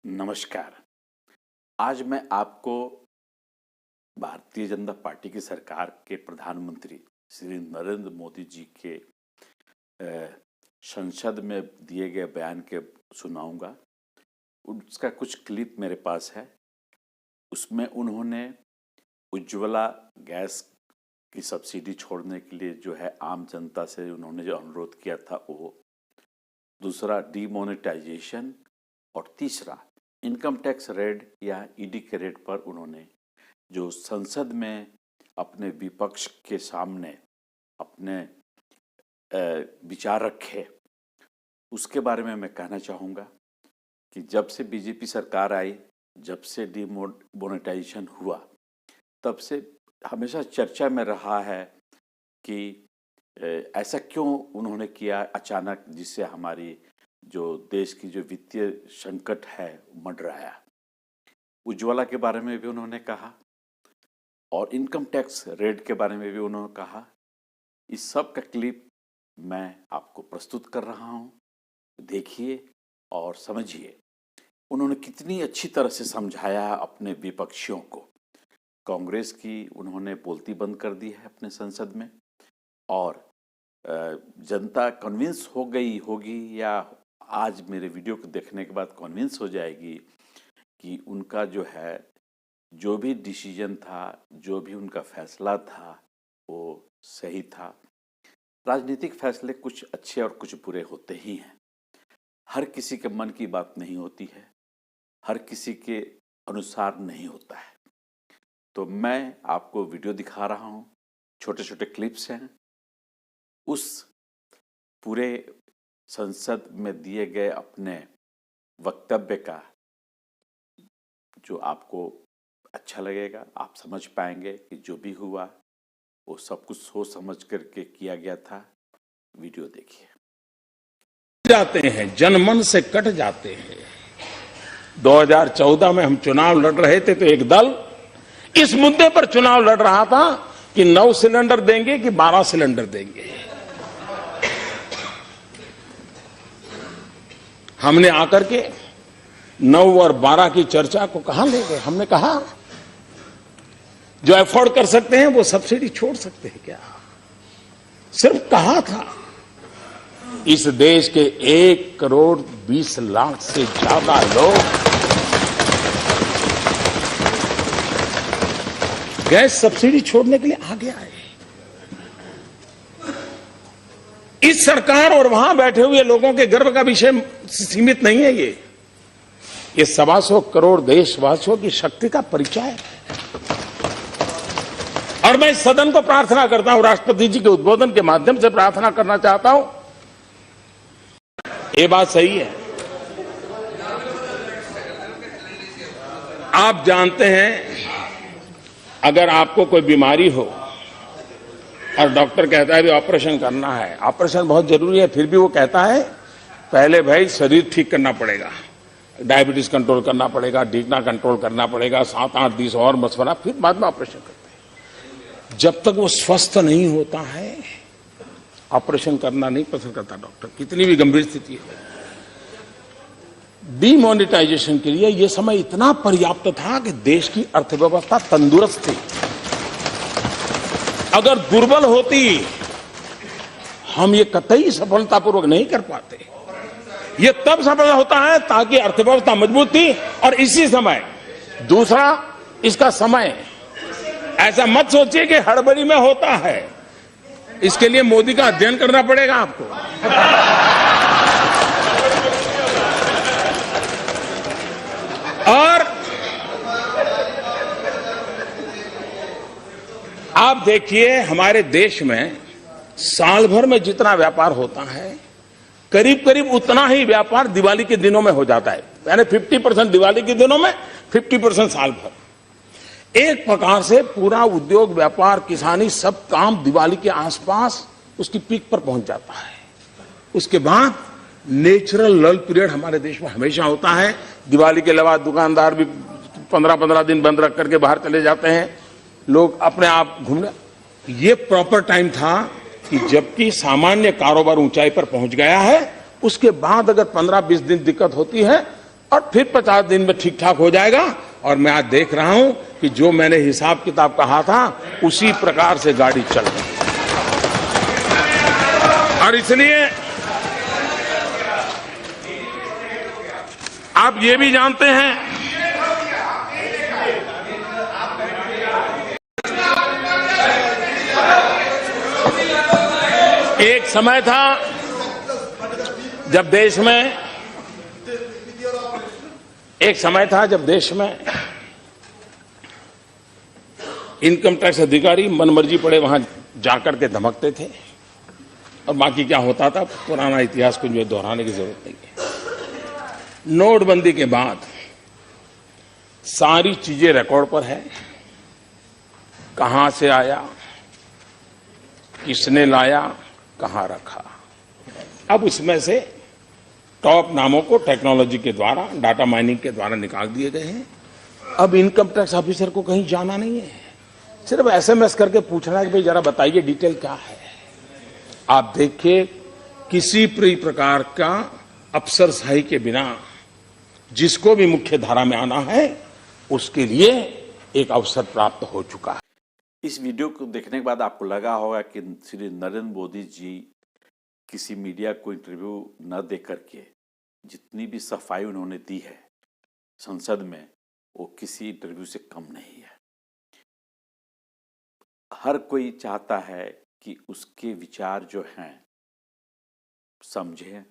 नमस्कार। आज मैं आपको भारतीय जनता पार्टी की सरकार के प्रधानमंत्री श्री नरेंद्र मोदी जी के संसद में दिए गए बयान के सुनाऊंगा। उसका कुछ क्लिप मेरे पास है। उसमें उन्होंने उज्ज्वला गैस की सब्सिडी छोड़ने के लिए जो है आम जनता से उन्होंने जो अनुरोध किया था वो, दूसरा डीमोनेटाइजेशन, और तीसरा इनकम टैक्स रेड या ईडी के रेड पर उन्होंने जो संसद में अपने विपक्ष के सामने अपने विचार रखे, उसके बारे में मैं कहना चाहूँगा कि जब से बीजेपी सरकार आई, जब से डीमोनेटाइजेशन हुआ, तब से हमेशा चर्चा में रहा है कि ऐसा क्यों उन्होंने किया अचानक, जिससे हमारी जो देश की जो वित्तीय संकट है मंडराया। उज्ज्वला के बारे में भी उन्होंने कहा और इनकम टैक्स रेड के बारे में भी उन्होंने कहा। इस सब का क्लिप मैं आपको प्रस्तुत कर रहा हूं, देखिए और समझिए उन्होंने कितनी अच्छी तरह से समझाया अपने विपक्षियों को। कांग्रेस की उन्होंने बोलती बंद कर दी है अपने संसद में, और जनता कन्विंस हो गई होगी या आज मेरे वीडियो को देखने के बाद कन्विंस हो जाएगी कि उनका जो है जो भी डिसीजन था, जो भी उनका फैसला था वो सही था। राजनीतिक फैसले कुछ अच्छे और कुछ बुरे होते ही हैं। हर किसी के मन की बात नहीं होती है, हर किसी के अनुसार नहीं होता है। तो मैं आपको वीडियो दिखा रहा हूँ, छोटे छोटे क्लिप्स हैं उस पूरे संसद में दिए गए अपने वक्तव्य का, जो आपको अच्छा लगेगा। आप समझ पाएंगे कि जो भी हुआ वो सब कुछ सोच समझ करके किया गया था। वीडियो देखिए। जाते हैं, जनमन से कट जाते हैं। 2014 में हम चुनाव लड़ रहे थे तो एक दल इस मुद्दे पर चुनाव लड़ रहा था कि 9 सिलेंडर देंगे कि 12 सिलेंडर देंगे। हमने आकर के 9 और 12 की चर्चा को कहां ले गए। हमने कहा जो अफोर्ड कर सकते हैं वो सब्सिडी छोड़ सकते हैं क्या। सिर्फ कहा था। इस देश के 1 करोड़ 20 लाख से ज्यादा लोग गैस सब्सिडी छोड़ने के लिए आगे आए। इस सरकार और वहां बैठे हुए लोगों के गर्व का विषय सीमित नहीं है। ये 125 करोड़ देशवासियों की शक्ति का परिचय है। और मैं इस सदन को प्रार्थना करता हूं, राष्ट्रपति जी के उद्बोधन के माध्यम से प्रार्थना करना चाहता हूं। ये बात सही है। आप जानते हैं, अगर आपको कोई बीमारी हो और डॉक्टर कहता है भी ऑपरेशन करना है, ऑपरेशन बहुत जरूरी है, फिर भी वो कहता है पहले भाई शरीर ठीक करना पड़ेगा, डायबिटीज कंट्रोल करना पड़ेगा, डीकना कंट्रोल करना पड़ेगा, 7-8 दिन और मशवरा, फिर बाद में ऑपरेशन करते हैं। जब तक वो स्वस्थ नहीं होता है ऑपरेशन करना नहीं पसंद करता डॉक्टर, कितनी भी गंभीर स्थिति है। डीमोनेटाइजेशन के लिए यह समय इतना पर्याप्त था कि देश की अर्थव्यवस्था तंदुरुस्त थी। अगर दुर्बल होती हम ये कतई सफलतापूर्वक नहीं कर पाते। ये तब सफल होता है ताकि अर्थव्यवस्था मजबूत थी। और इसी समय दूसरा, इसका समय, ऐसा मत सोचिए कि हड़बड़ी में होता है। इसके लिए मोदी का अध्ययन करना पड़ेगा आपको। और आप देखिए, हमारे देश में साल भर में जितना व्यापार होता है, करीब करीब उतना ही व्यापार दिवाली के दिनों में हो जाता है। यानी 50% दिवाली के दिनों में, 50% साल भर। एक प्रकार से पूरा उद्योग, व्यापार, किसानी, सब काम दिवाली के आसपास उसकी पीक पर पहुंच जाता है। उसके बाद नेचुरल लल पीरियड हमारे देश में हमेशा होता है। दिवाली के अलावा दुकानदार भी 15-15 दिन बंद रख करके बाहर चले जाते हैं, लोग अपने आप घूमने। ये प्रॉपर टाइम था कि जबकि सामान्य कारोबार ऊंचाई पर पहुंच गया है, उसके बाद अगर 15-20 दिन दिक्कत होती है और फिर 50 दिन में ठीक ठाक हो जाएगा। और मैं आज देख रहा हूं कि जो मैंने हिसाब किताब कहा था उसी प्रकार से गाड़ी चल रही है। और इसलिए आप ये भी जानते हैं एक समय था जब देश में इनकम टैक्स अधिकारी मनमर्जी पड़े वहां जाकर के धमकते थे और बाकी क्या होता था पुराना इतिहास को जो दोहराने की जरूरत नहीं है। नोटबंदी के बाद सारी चीजें रिकॉर्ड पर है, कहां से आया, किसने लाया, कहां रखा। अब उसमें से टॉप नामों को टेक्नोलॉजी के द्वारा, डाटा माइनिंग के द्वारा निकाल दिए गए हैं। अब इनकम टैक्स ऑफिसर को कहीं जाना नहीं है, सिर्फ एसएमएस करके पूछना है कि भाई जरा बताइए डिटेल क्या है। आप देखिए किसी भी प्रकार का अफसरशाही के बिना जिसको भी मुख्य धारा में आना है उसके लिए एक अवसर प्राप्त हो चुका है। इस वीडियो को देखने के बाद आपको लगा होगा कि श्री नरेंद्र मोदी जी किसी मीडिया को इंटरव्यू न दे करके जितनी भी सफाई उन्होंने दी है संसद में वो किसी इंटरव्यू से कम नहीं है। हर कोई चाहता है कि उसके विचार जो हैं समझें,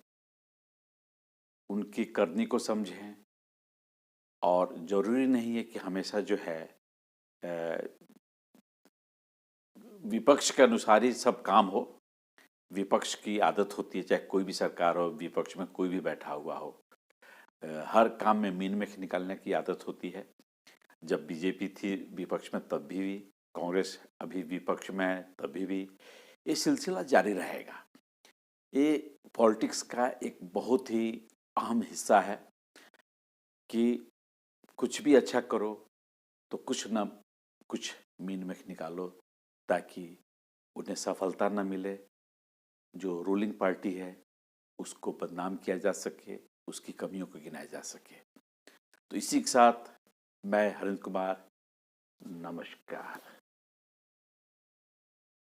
उनकी करनी को समझें, और जरूरी नहीं है कि हमेशा जो है विपक्ष के अनुसार ही सब काम हो। विपक्ष की आदत होती है, चाहे कोई भी सरकार हो, विपक्ष में कोई भी बैठा हुआ हो, हर काम में मीन मेख निकालने की आदत होती है। जब बीजेपी थी विपक्ष में तब भी, कांग्रेस अभी विपक्ष में है तभी भी, ये सिलसिला जारी रहेगा। ये पॉलिटिक्स का एक बहुत ही अहम हिस्सा है कि कुछ भी अच्छा करो तो कुछ ना कुछ मीन मेख निकालो ताकि उन्हें सफलता न मिले, जो रूलिंग पार्टी है उसको बदनाम किया जा सके, उसकी कमियों को गिनाया जा सके। तो इसी के साथ मैं हरिंद्र कुमार, नमस्कार।